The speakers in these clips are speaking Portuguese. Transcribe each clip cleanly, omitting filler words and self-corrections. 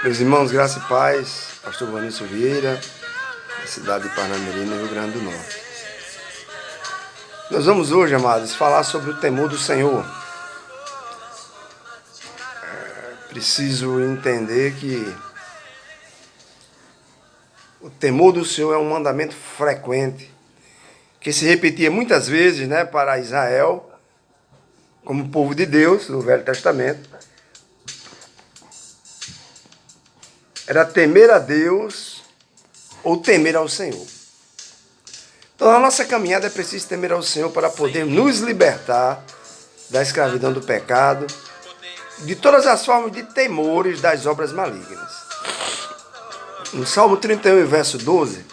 Meus irmãos, graça e paz, pastor Vanilson Vieira, da cidade de Parnamirim, no Rio Grande do Norte. Nós vamos hoje, amados, falar sobre o temor do Senhor. Preciso entender que o temor do Senhor é um mandamento frequente, que se repetia muitas vezes, para Israel, como povo de Deus, no Velho Testamento. Era temer a Deus ou temer ao Senhor. Então, na nossa caminhada é preciso temer ao Senhor para poder nos libertar da escravidão do pecado, de todas as formas de temores das obras malignas. No Salmo 31, verso 12,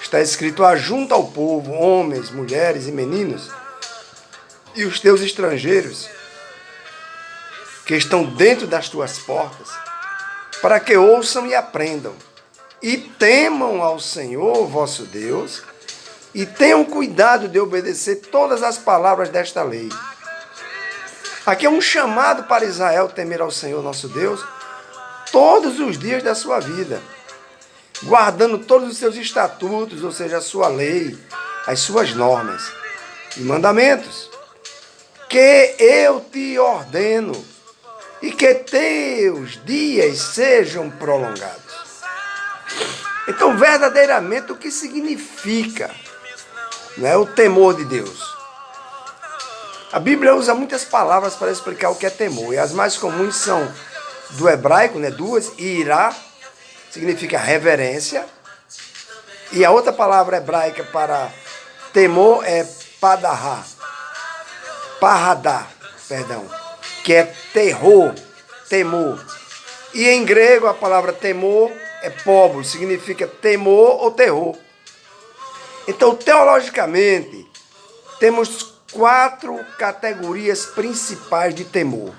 está escrito: ajunta ao povo, homens, mulheres e meninos, e os teus estrangeiros, que estão dentro das tuas portas, para que ouçam e aprendam, e temam ao Senhor, vosso Deus, e tenham cuidado de obedecer todas as palavras desta lei. Aqui é um chamado para Israel temer ao Senhor, nosso Deus, todos os dias da sua vida, guardando todos os seus estatutos, ou seja, a sua lei, as suas normas e mandamentos, que eu te ordeno, e que teus dias sejam prolongados. Então, verdadeiramente, o que significa o temor de Deus? A Bíblia usa muitas palavras para explicar o que é temor, e as mais comuns são do hebraico, duas: irá, significa reverência, e a outra palavra hebraica para temor é paradá, que é terror, temor. E em grego a palavra temor é phobos, significa temor ou terror. Então, teologicamente, temos 4 categorias principais de temor.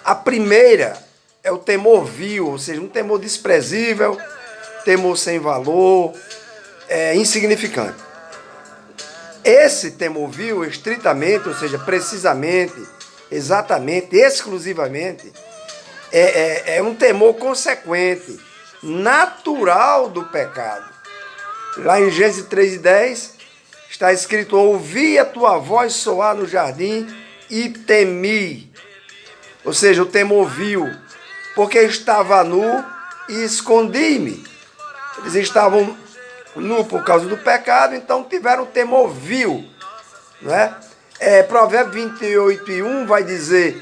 A primeira é o temor vil, ou seja, um temor desprezível, temor sem valor, insignificante. Esse temor vil, estritamente, ou seja, precisamente, exatamente, exclusivamente, é um temor consequente, natural do pecado. Lá em Gênesis 3:10 está escrito: ouvi a tua voz soar no jardim e temi. Ou seja, o temor vil, porque estava nu e escondi-me. Eles estavam nu por causa do pecado, então tiveram temor vil. Provérbios 28:1 vai dizer: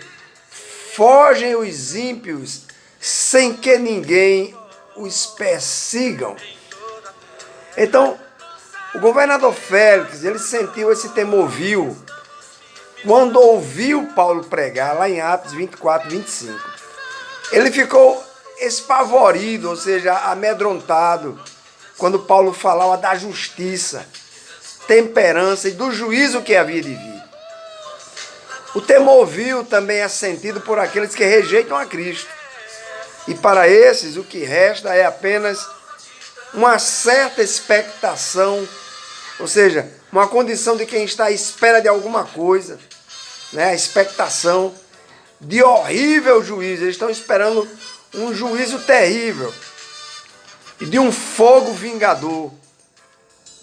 fogem os ímpios sem que ninguém os persigam. Então, o governador Félix, ele sentiu esse temor vil quando ouviu Paulo pregar, lá em Atos 24:25. Ele ficou espavorido, ou seja, amedrontado, quando Paulo falava da justiça, temperança e do juízo que havia de vir. O temor vil também é sentido por aqueles que rejeitam a Cristo. E para esses, o que resta é apenas uma certa expectação, ou seja, uma condição de quem está à espera de alguma coisa, a expectação de horrível juízo. Eles estão esperando um juízo terrível e de um fogo vingador,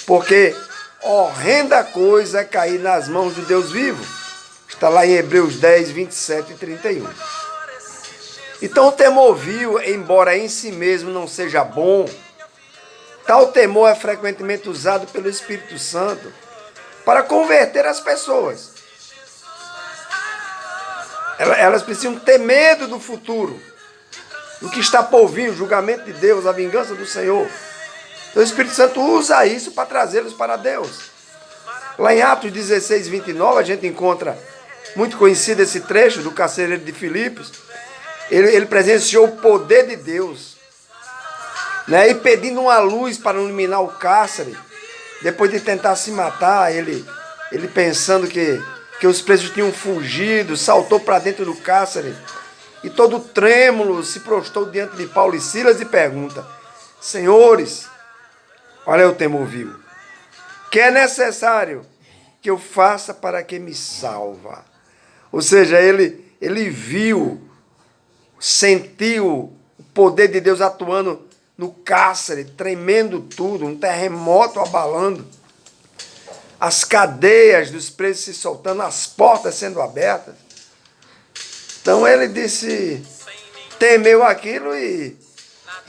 porque horrenda coisa é cair nas mãos do Deus vivo. Está lá em Hebreus 10, 27 e 31. Então, o temor vil, embora em si mesmo não seja bom, tal temor é frequentemente usado pelo Espírito Santo para converter as pessoas. Elas precisam ter medo do futuro, do que está por vir, o julgamento de Deus, a vingança do Senhor. Então, o Espírito Santo usa isso para trazê-los para Deus. Lá em Atos 16, 29, a gente encontra muito conhecido esse trecho do carcereiro de Filipos. Ele presenciou o poder de Deus, e pedindo uma luz para iluminar o cárcere, depois de tentar se matar, ele pensando que os presos tinham fugido, saltou para dentro do cárcere e todo trêmulo se prostrou diante de Paulo e Silas e pergunta: senhores, olha o temor vil, que é necessário que eu faça para que me salva? Ou seja, ele viu sentiu o poder de Deus atuando no cárcere, tremendo tudo, um terremoto abalando, as cadeias dos presos se soltando, as portas sendo abertas. Então ele disse, temeu aquilo e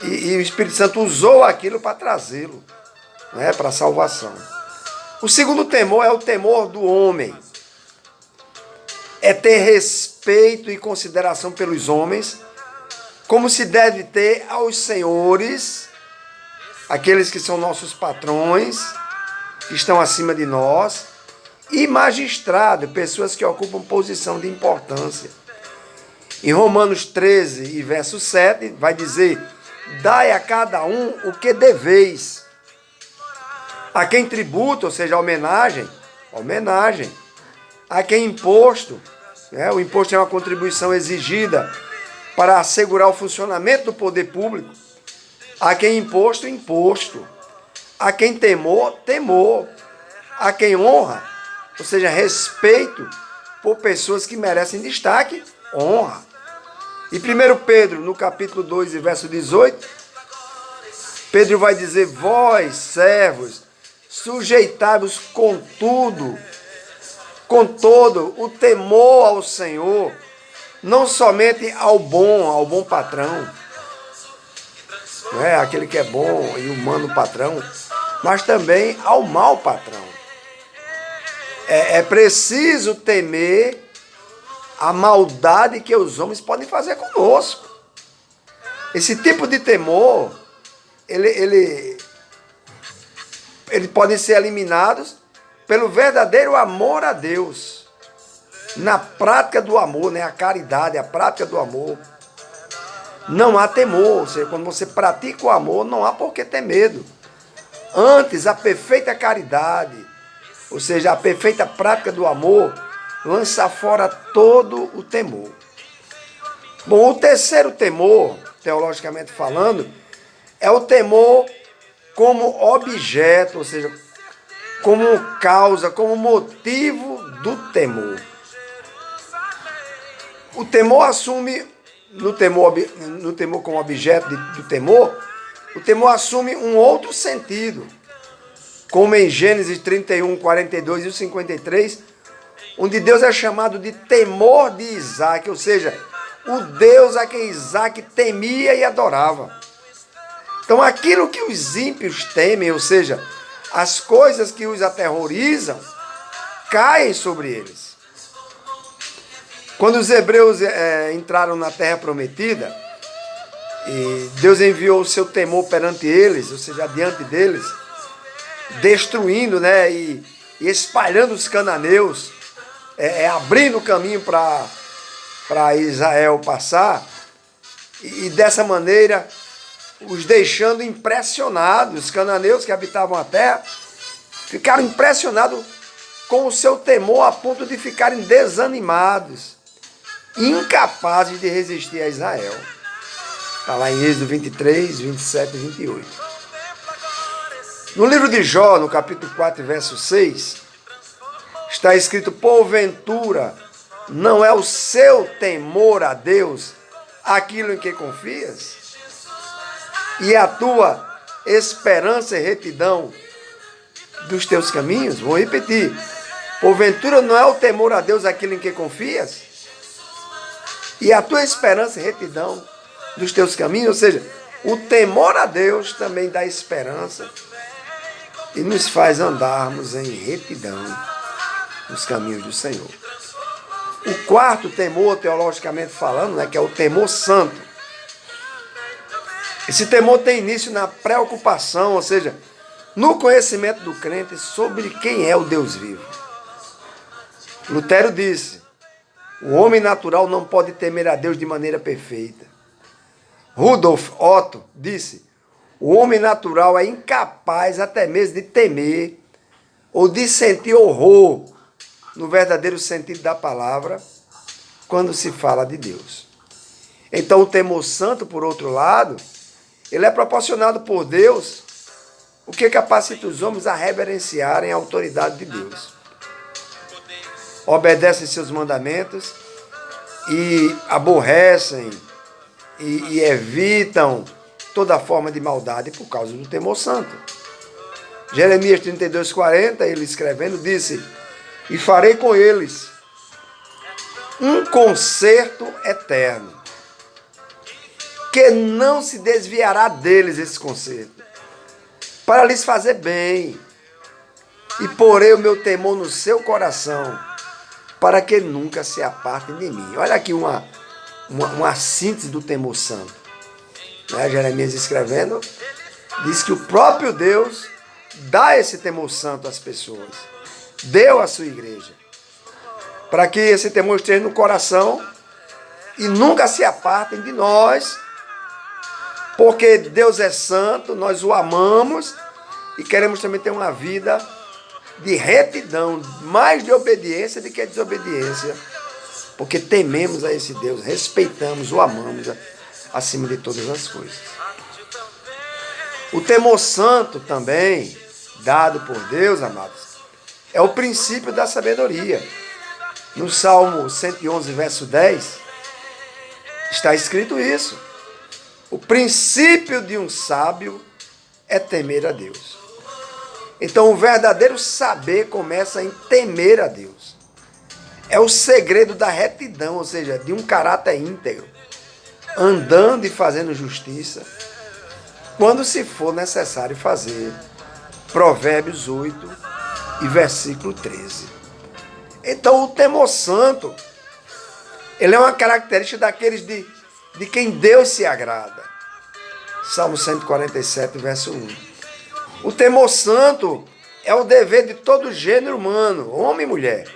o Espírito Santo usou aquilo para trazê-lo, né, para a salvação. O segundo temor é o temor do homem. É ter respeito e consideração pelos homens, como se deve ter aos senhores, aqueles que são nossos patrões, que estão acima de nós, e magistrado, pessoas que ocupam posição de importância. Em Romanos 13 e verso 7, vai dizer, dai a cada um o que deveis. A quem tributo, ou seja, homenagem, homenagem. A quem imposto, né? O imposto é uma contribuição exigida para assegurar o funcionamento do poder público. A quem imposto, imposto. A quem temor, temor. A quem honra, ou seja, respeito por pessoas que merecem destaque, honra. E 1 Pedro, no capítulo 2 e verso 18, Pedro vai dizer, vós, servos, sujeitai-vos com todo o temor ao Senhor, não somente ao bom patrão, não é aquele que é bom e humano patrão, mas também ao mau patrão. É preciso temer a maldade que os homens podem fazer conosco. Esse tipo de temor, ele pode ser eliminados pelo verdadeiro amor a Deus. Na prática do amor, né? A caridade, a prática do amor. Não há temor, ou seja, quando você pratica o amor, não há por que ter medo. Antes, a perfeita caridade, ou seja, a perfeita prática do amor, lança fora todo o temor. Bom, o terceiro temor, teologicamente falando, é o temor como objeto, ou seja, como causa, como motivo do temor. O temor assume, no temor como objeto do temor, o temor assume um outro sentido, como em Gênesis 31, 42 e 53, onde Deus é chamado de temor de Isaac, ou seja, o Deus a quem Isaac temia e adorava. Então aquilo que os ímpios temem, ou seja, as coisas que os aterrorizam, caem sobre eles. Quando os hebreus entraram na terra prometida, e Deus enviou o seu temor perante eles, ou seja, diante deles, destruindo, né, e espalhando os cananeus, abrindo o caminho para Israel passar, e dessa maneira os deixando impressionados. Os cananeus que habitavam a terra ficaram impressionados com o seu temor a ponto de ficarem desanimados, incapazes de resistir a Israel. Está lá em Êxodo 23, 27 e 28. No livro de Jó, no capítulo 4, verso 6, está escrito, porventura, não é o seu temor a Deus aquilo em que confias? E a tua esperança e retidão dos teus caminhos? Vou repetir. Porventura não é o temor a Deus aquilo em que confias? E a tua esperança e retidão dos teus caminhos? Ou seja, o temor a Deus também dá esperança e nos faz andarmos em retidão nos caminhos do Senhor. O quarto temor, teologicamente falando, né, que é o temor santo. Esse temor tem início na preocupação, ou seja, no conhecimento do crente sobre quem é o Deus vivo. Lutero disse, o homem natural não pode temer a Deus de maneira perfeita. Rudolf Otto disse, o homem natural é incapaz até mesmo de temer ou de sentir horror, no verdadeiro sentido da palavra, quando se fala de Deus. Então o temor santo, por outro lado, ele é proporcionado por Deus, o que capacita os homens a reverenciarem a autoridade de Deus. Obedecem seus mandamentos e aborrecem e evitam toda forma de maldade por causa do temor santo. Jeremias 32:40, ele escrevendo, disse: e farei com eles um concerto eterno, que não se desviará deles esse concerto, para lhes fazer bem, e porei o meu temor no seu coração, para que nunca se apartem de mim. Olha aqui uma síntese do temor santo. Né? Jeremias escrevendo, diz que o próprio Deus dá esse temor santo às pessoas, deu à sua igreja, para que esse temor esteja no coração e nunca se apartem de nós, porque Deus é santo, nós o amamos e queremos também ter uma vida de retidão, mais de obediência do que desobediência, porque tememos a esse Deus, respeitamos, o amamos acima de todas as coisas. O temor santo também, dado por Deus, amados, é o princípio da sabedoria. No Salmo 111, verso 10, está escrito isso. O princípio de um sábio é temer a Deus. Então, o verdadeiro saber começa em temer a Deus. É o segredo da retidão, ou seja, de um caráter íntegro, andando e fazendo justiça, quando se for necessário fazer. Provérbios 8 e versículo 13. Então, o temor santo, ele é uma característica daqueles de quem Deus se agrada. Salmo 147, verso 1. O temor santo é o dever de todo gênero humano, homem e mulher.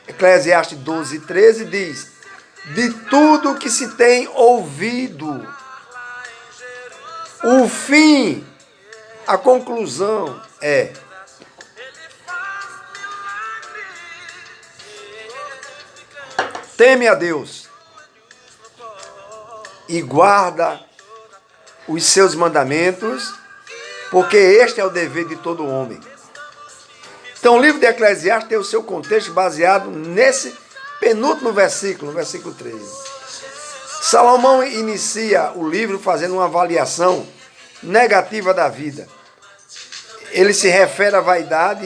Eclesiastes 12, 13 diz: de tudo que se tem ouvido, o fim, a conclusão é: teme a Deus e guarda os seus mandamentos, porque este é o dever de todo homem. Então, o livro de Eclesiastes tem o seu contexto baseado nesse penúltimo versículo, no versículo 13. Salomão inicia o livro fazendo uma avaliação negativa da vida. Ele se refere à vaidade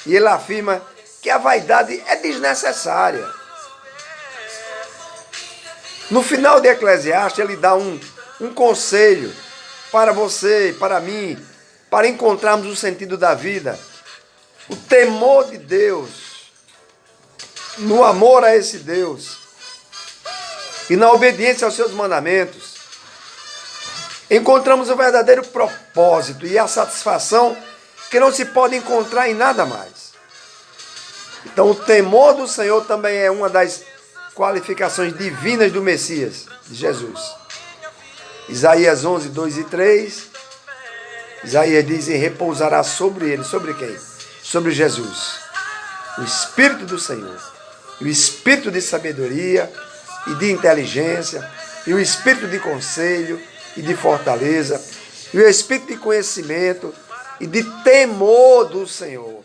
e ele afirma que a vaidade é desnecessária. No final de Eclesiastes, ele dá um conselho para você e para mim, para encontrarmos o sentido da vida. O temor de Deus, no amor a esse Deus e na obediência aos seus mandamentos, encontramos o verdadeiro propósito e a satisfação que não se pode encontrar em nada mais. Então, o temor do Senhor também é uma das qualificações divinas do Messias, de Jesus. Isaías 11, 2 e 3, Isaías diz: e repousará sobre ele. Sobre quem? Sobre Jesus. O Espírito do Senhor. E o Espírito de sabedoria e de inteligência, e o Espírito de conselho e de fortaleza, e o Espírito de conhecimento e de temor do Senhor.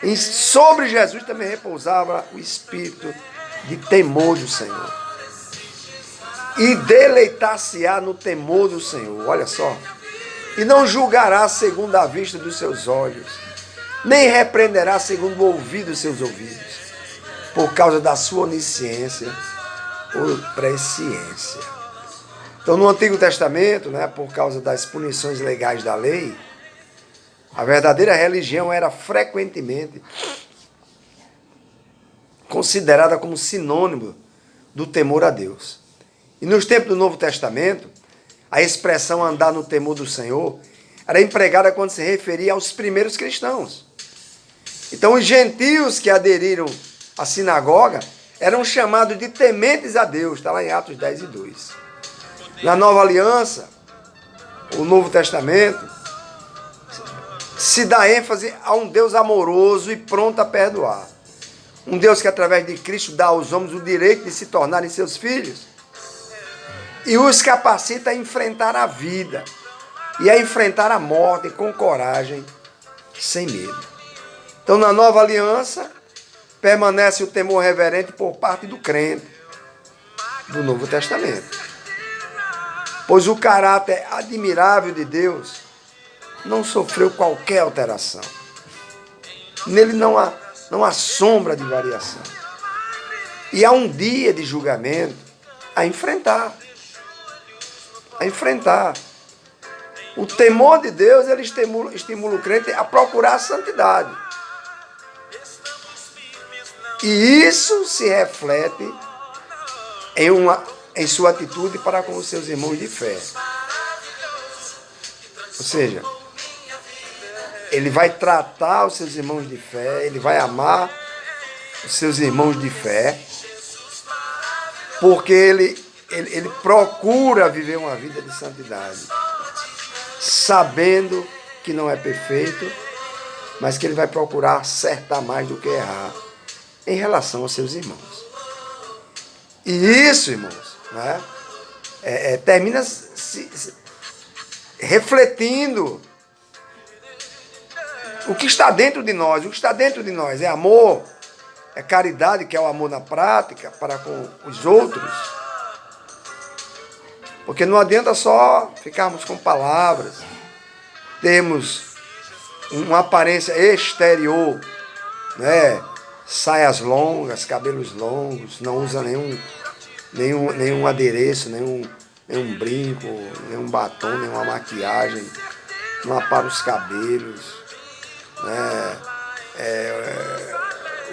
E sobre Jesus também repousava o Espírito de temor do Senhor. E deleitar-se-á no temor do Senhor. Olha só. E não julgará segundo a vista dos seus olhos, nem repreenderá segundo o ouvido dos seus ouvidos, por causa da sua onisciência ou presciência. Então, no Antigo Testamento, por causa das punições legais da lei, a verdadeira religião era frequentemente considerada como sinônimo do temor a Deus. E nos tempos do Novo Testamento, a expressão andar no temor do Senhor era empregada quando se referia aos primeiros cristãos. Então, os gentios que aderiram à sinagoga eram chamados de tementes a Deus, está lá em Atos 10 e 2. Na Nova Aliança, o Novo Testamento, se dá ênfase a um Deus amoroso e pronto a perdoar. Um Deus que, através de Cristo, dá aos homens o direito de se tornarem seus filhos e os capacita a enfrentar a vida e a enfrentar a morte com coragem, sem medo. Então, na Nova Aliança, permanece o temor reverente por parte do crente do Novo Testamento. pois o caráter admirável de Deus não sofreu qualquer alteração. Nele não há sombra de variação. E há um dia de julgamento a enfrentar. A enfrentar. O temor de Deus, ele estimula o crente a procurar a santidade. E isso se reflete em sua atitude para com os seus irmãos de fé. Ou seja, ele vai tratar os seus irmãos de fé, ele vai amar os seus irmãos de fé, porque ele procura viver uma vida de santidade, sabendo que não é perfeito, mas que ele vai procurar acertar mais do que errar em relação aos seus irmãos. E isso, irmãos, né, termina se refletindo o que está dentro de nós. O que está dentro de nós é amor, é caridade, que é o amor na prática para com os outros. Porque não adianta só ficarmos com palavras, termos uma aparência exterior, né? Saias longas, cabelos longos, não usa nenhum adereço, nenhum brinco, nenhum batom, nenhuma maquiagem, não apara os cabelos, né?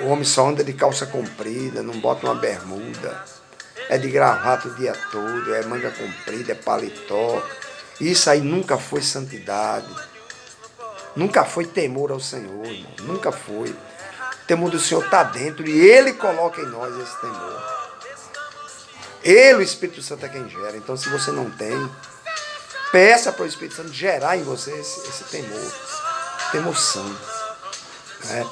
O homem só anda de calça comprida, não bota uma bermuda, é de gravata o dia todo, é manga comprida, é paletó. Isso aí nunca foi santidade, nunca foi temor ao Senhor, irmão, nunca foi. O temor do Senhor está dentro e Ele coloca em nós esse temor. Ele, o Espírito Santo, é quem gera. Então, se você não tem, peça para o Espírito Santo gerar em você esse temor santo, né?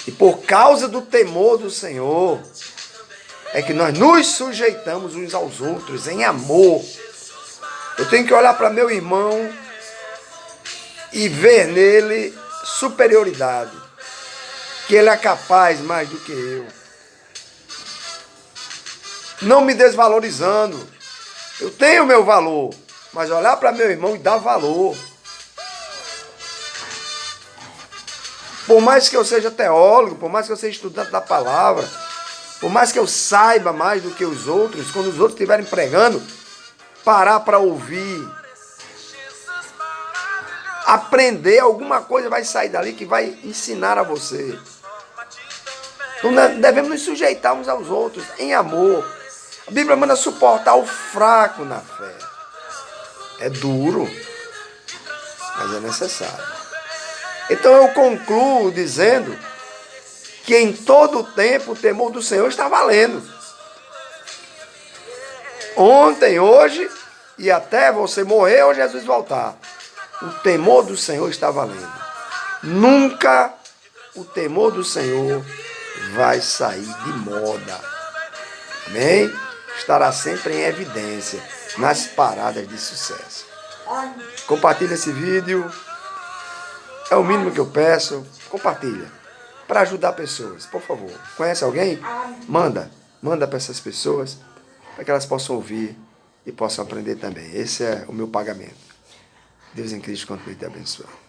E por causa do temor do Senhor, é que nós nos sujeitamos uns aos outros em amor. Eu tenho que olhar para meu irmão e ver nele superioridade, que ele é capaz mais do que eu. Não me desvalorizando. Eu tenho o meu valor, mas olhar para meu irmão e dar valor. Por mais que eu seja teólogo, por mais que eu seja estudante da palavra, por mais que eu saiba mais do que os outros, quando os outros estiverem pregando, parar para ouvir, aprender alguma coisa vai sair dali que vai ensinar a você. Então devemos nos sujeitar uns aos outros em amor. A Bíblia manda suportar o fraco na fé. É duro, mas é necessário. Então eu concluo dizendo que em todo o tempo o temor do Senhor está valendo. Ontem, hoje e até você morrer ou Jesus voltar, o temor do Senhor está valendo. Nunca o temor do Senhor vai sair de moda. Amém? Estará sempre em evidência nas paradas de sucesso. Compartilha esse vídeo. É o mínimo que eu peço. Compartilha. Para ajudar pessoas, por favor. Conhece alguém? Manda para essas pessoas, para que elas possam ouvir e possam aprender também. Esse é o meu pagamento. Deus em Cristo continue te abençoando.